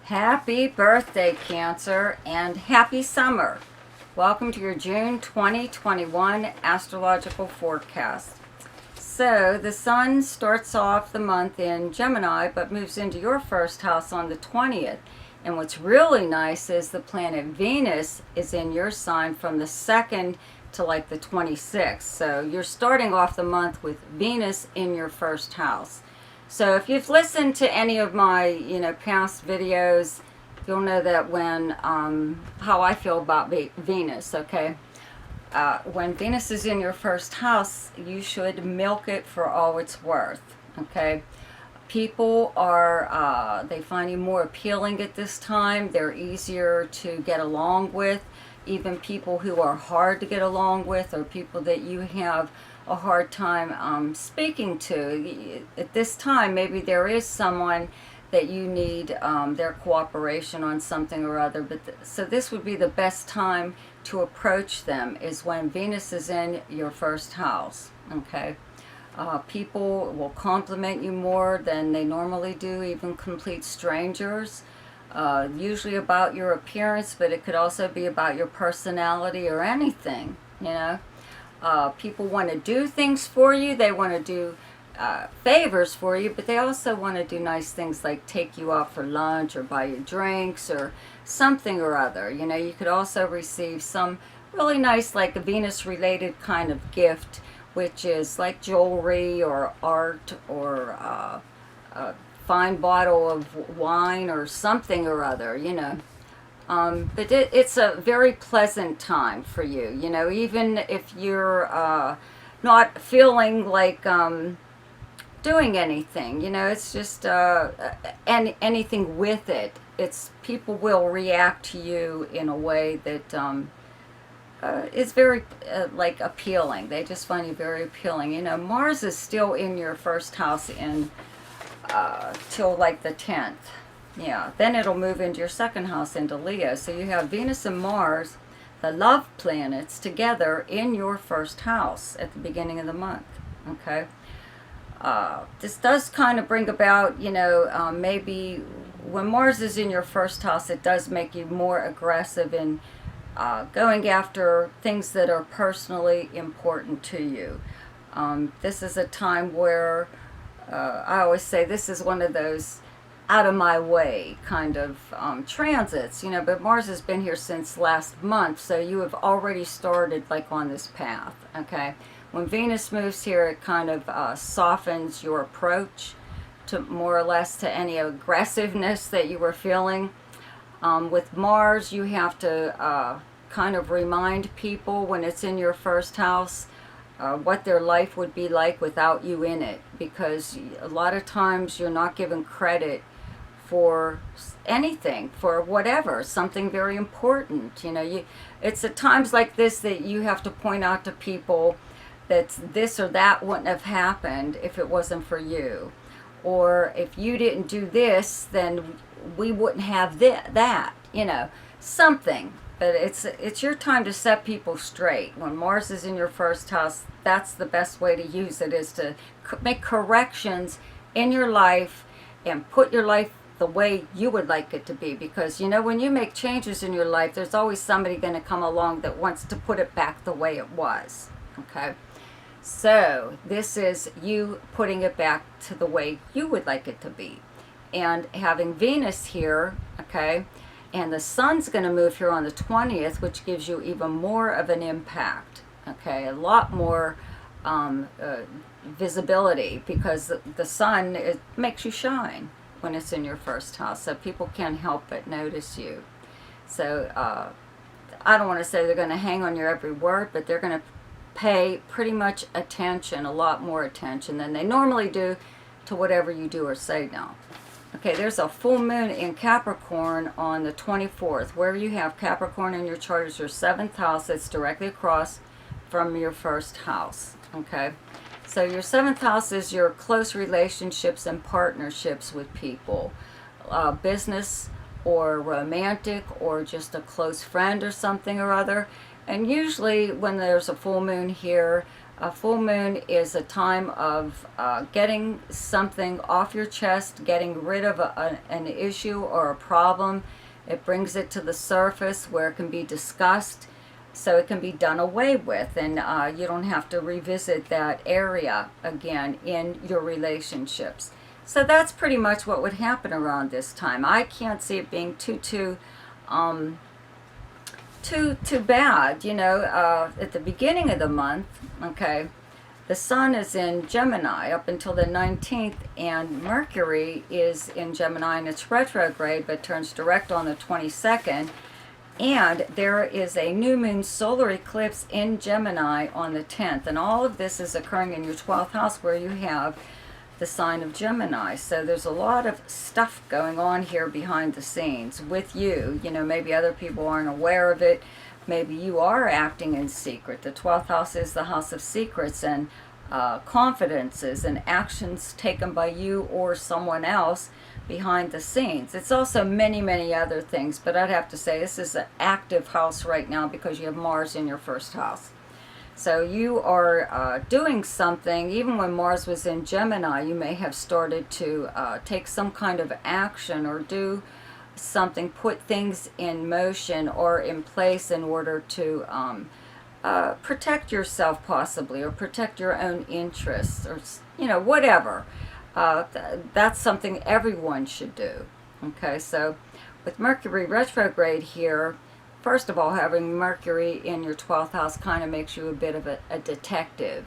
Happy birthday, Cancer, and happy summer. Welcome to your June 2021 astrological forecast. So, the sun starts off the month in Gemini, but moves into your first house on the 20th. And what's really nice is the planet Venus is in your sign from the 2nd to like the 26th. So, you're starting off the month with Venus in your first house. So if you've listened to any of my, past videos, you'll know that when, how I feel about Venus, okay? When Venus is in your first house, you should milk it for all it's worth, okay? People are, they find you more appealing at this time. They're easier to get along with. Even people who are hard to get along with, or people that you have a hard time speaking to. At this time, maybe there is someone that you need their cooperation on something or other. But so this would be the best time to approach them, is when Venus is in your first house, okay? People will compliment you more than they normally do, even complete strangers. Usually about your appearance, but it could also be about your personality or anything, People want to do things for you. They want to do favors for you, but they also want to do nice things like take you out for lunch or buy you drinks or something or other. You could also receive some really nice, like a Venus-related kind of gift, which is like jewelry or art or a fine bottle of wine or something or other, but it's a very pleasant time for you, even if you're not feeling like doing anything, it's just anything with it. People will react to you in a way that is very like appealing. They just find you very appealing. Mars is still in your first house till like the 10th. Yeah, then it'll move into your second house into Leo. So you have Venus and Mars, the love planets, together in your first house at the beginning of the month. Okay. This does kind of bring about, maybe when Mars is in your first house, it does make you more aggressive in going after things that are personally important to you. This is a time where I always say this is one of those out of my way kind of transits, but Mars has been here since last month, so you have already started like on this path, okay? When Venus moves here, it kind of softens your approach to more or less to any aggressiveness that you were feeling. With Mars, you have to kind of remind people when it's in your first house what their life would be like without you in it, because a lot of times you're not given credit for anything, for whatever, something very important. It's at times like this that you have to point out to people that this or that wouldn't have happened if it wasn't for you, or if you didn't do this, then we wouldn't have that, something. But it's your time to set people straight. When Mars is in your first house, that's the best way to use it, is to make corrections in your life and put your life the way you would like it to be. Because, when you make changes in your life, there's always somebody going to come along that wants to put it back the way it was. Okay? So, this is you putting it back to the way you would like it to be. And having Venus here, okay, and the sun's going to move here on the 20th, which gives you even more of an impact, okay? A lot more visibility, because the sun, it makes you shine when it's in your first house. So people can't help but notice you. So I don't want to say they're going to hang on your every word, but they're going to pay pretty much attention, a lot more attention than they normally do to whatever you do or say now. Okay, there's a full moon in Capricorn on the 24th. Where you have Capricorn in your chart is your 7th house. It's directly across from your first house. Okay, so your 7th house is your close relationships and partnerships with people, business or romantic or just a close friend or something or other. And usually when there's a full moon here, A full moon is a time of getting something off your chest, getting rid of an issue or a problem. It brings it to the surface where it can be discussed, so it can be done away with, and you don't have to revisit that area again in your relationships. So that's pretty much what would happen around this time. I can't see it being too bad, you know. At the beginning of the month, okay, the sun is in Gemini up until the 19th, and Mercury is in Gemini, and it's retrograde, but turns direct on the 22nd. And there is a new moon solar eclipse in Gemini on the 10th. And all of this is occurring in your 12th house, where you have the sign of Gemini. So there's a lot of stuff going on here behind the scenes with you. You know, maybe other people aren't aware of it. Maybe you are acting in secret. The 12th house is the house of secrets and confidences and actions taken by you or someone else behind the scenes. It's also many other things, but I'd have to say this is an active house right now because you have Mars in your first house. So you are doing something. Even when Mars was in Gemini, you may have started to take some kind of action or do something, put things in motion or in place in order to protect yourself possibly, or protect your own interests, or, you know, whatever. That's something everyone should do. Okay, so with Mercury retrograde here, first of all, having Mercury in your 12th house kind of makes you a bit of a detective.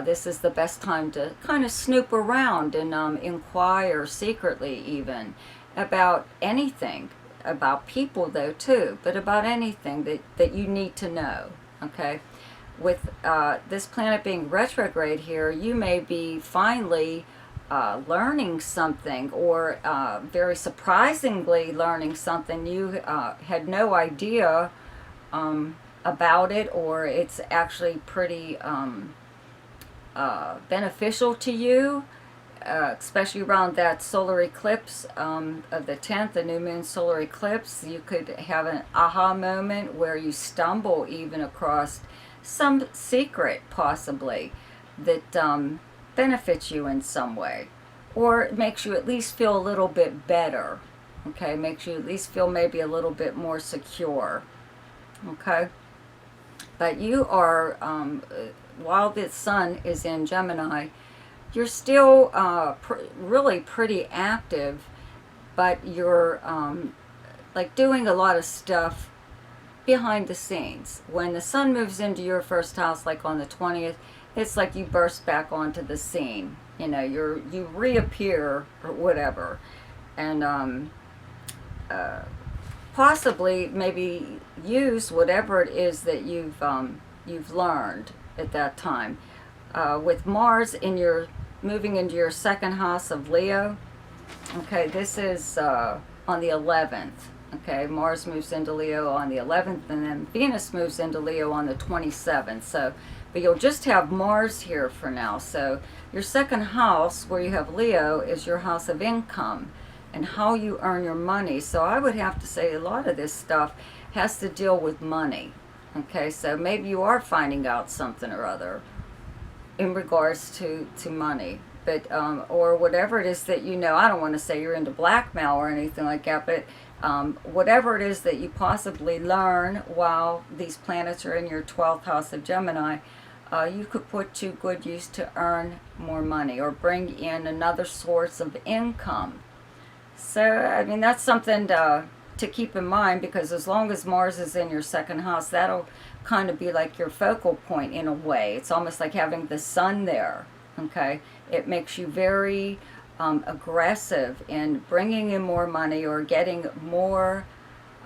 This is the best time to kind of snoop around and inquire secretly even about anything, about people though too, but about anything that you need to know. Okay, with this planet being retrograde here, you may be finally learning something, or very surprisingly learning something. You had no idea about it, or it's actually pretty beneficial to you, especially around that solar eclipse of the 10th, the new moon solar eclipse. You could have an aha moment where you stumble even across some secret possibly that benefits you in some way, or it makes you at least feel a little bit better. Okay, makes you at least feel maybe a little bit more secure. Okay, but you are while the sun is in Gemini, you're still really pretty active, but you're like doing a lot of stuff behind the scenes. When the sun moves into your first house, like on the 20th, it's like you burst back onto the scene. You know, you reappear or whatever, and possibly maybe use whatever it is that you've learned at that time. With Mars in your moving into your second house of Leo. Okay, this is on the 11th. Okay, Mars moves into Leo on the 11th, and then Venus moves into Leo on the 27th. So, but you'll just have Mars here for now. So your second house, where you have Leo, is your house of income and how you earn your money. So I would have to say a lot of this stuff has to deal with money. Okay, so maybe you are finding out something or other in regards to money, but or whatever it is that, you know, I don't want to say you're into blackmail or anything like that, but whatever it is that you possibly learn while these planets are in your 12th house of Gemini, you could put to good use to earn more money or bring in another source of income. So, I mean, that's something to keep in mind, because as long as Mars is in your second house, that'll kind of be like your focal point in a way. It's almost like having the sun there. Okay, it makes you very aggressive in bringing in more money, or getting more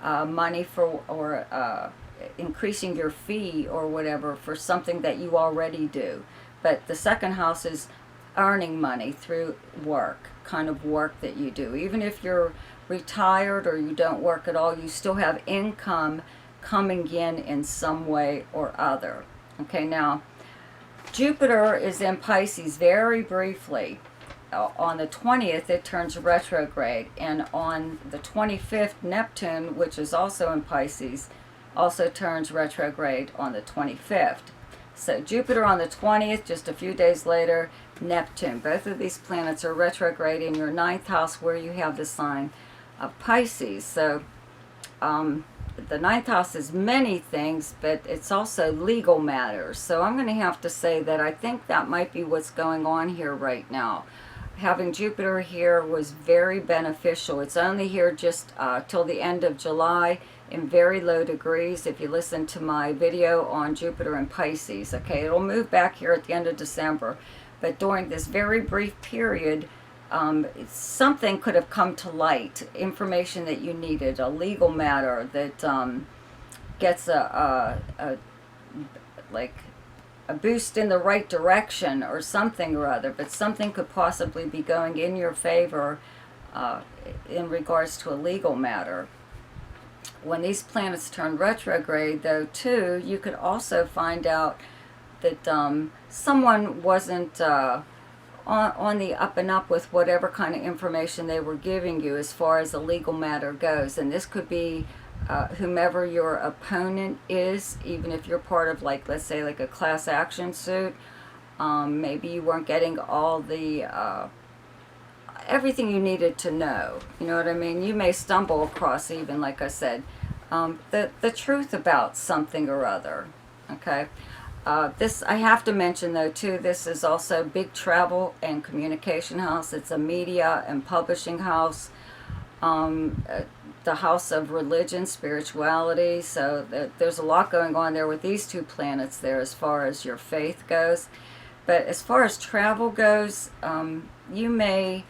money for, or increasing your fee or whatever for something that you already do. But the second house is earning money through work, kind of work that you do. Even if you're retired or you don't work at all, you still have income coming in some way or other. Okay, now Jupiter is in Pisces very briefly. On the 20th, it turns retrograde, and on the 25th, Neptune, which is also in Pisces, also turns retrograde on the 25th. So Jupiter on the 20th, just a few days later, Neptune. Both of these planets are retrograde in your 9th house where you have the sign of Pisces. So the 9th house is many things, but it's also legal matters. So I'm going to have to say that I think that might be what's going on here right now. Having Jupiter here was very beneficial. It's only here just till the end of July in very low degrees. If you listen to my video on Jupiter and Pisces, okay, it'll move back here at the end of December. But during this very brief period, something could have come to light, information that you needed, a legal matter that gets like a boost in the right direction or something or other, but something could possibly be going in your favor in regards to a legal matter. When these planets turn retrograde, though, too, you could also find out that someone wasn't on the up and up with whatever kind of information they were giving you as far as a legal matter goes. And this could be whomever your opponent is, even if you're part of, like, let's say, like a class action suit. Maybe you weren't getting all the everything you needed to know. You know what I mean? You may stumble across, even like I said, the truth about something or other. Okay. This I have to mention, though, too, this is also big travel and communication house. It's a media and publishing house, the house of religion, spirituality. So there's a lot going on there with these two planets there as far as your faith goes. But as far as travel goes, you may,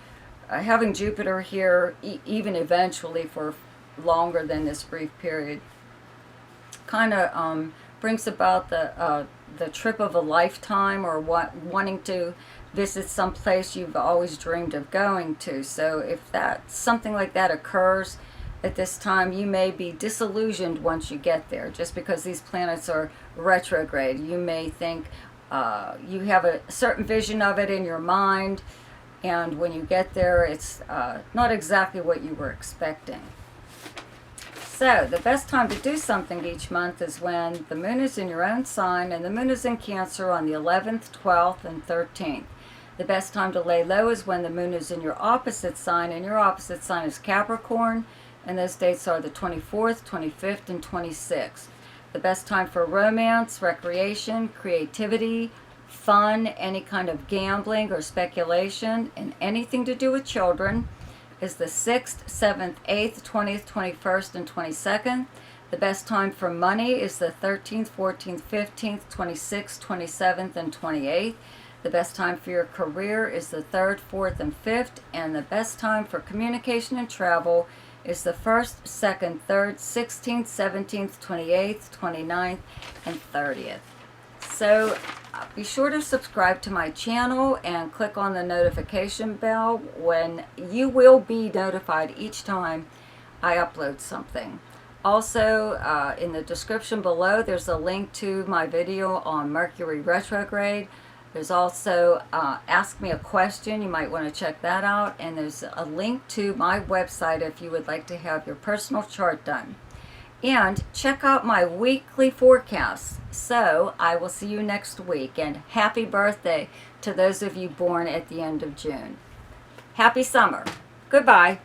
having Jupiter here, even eventually for longer than this brief period, kind of brings about the trip of a lifetime, or wanting to visit some place you've always dreamed of going to. So if something like that occurs at this time, you may be disillusioned once you get there, just because these planets are retrograde. You may think you have a certain vision of it in your mind, and when you get there, it's not exactly what you were expecting. So the best time to do something each month is when the moon is in your own sign, and the moon is in Cancer on the 11th, 12th, and 13th. The best time to lay low is when the moon is in your opposite sign, and your opposite sign is Capricorn, and those dates are the 24th, 25th, and 26th. The best time for romance, recreation, creativity, fun, any kind of gambling or speculation, and anything to do with children is the 6th, 7th, 8th, 20th, 21st, and 22nd. The best time for money is the 13th, 14th, 15th, 26th, 27th, and 28th. The best time for your career is the 3rd, 4th, and 5th. And the best time for communication and travel is the 1st, 2nd, 3rd, 16th, 17th, 28th, 29th, and 30th. So be sure to subscribe to my channel and click on the notification bell when you will be notified each time I upload something. Also, in the description below, there's a link to my video on Mercury Retrograde. There's also Ask Me a Question. You might want to check that out. And there's a link to my website if you would like to have your personal chart done. And check out my weekly forecasts. So I will see you next week. And happy birthday to those of you born at the end of June. Happy summer. Goodbye.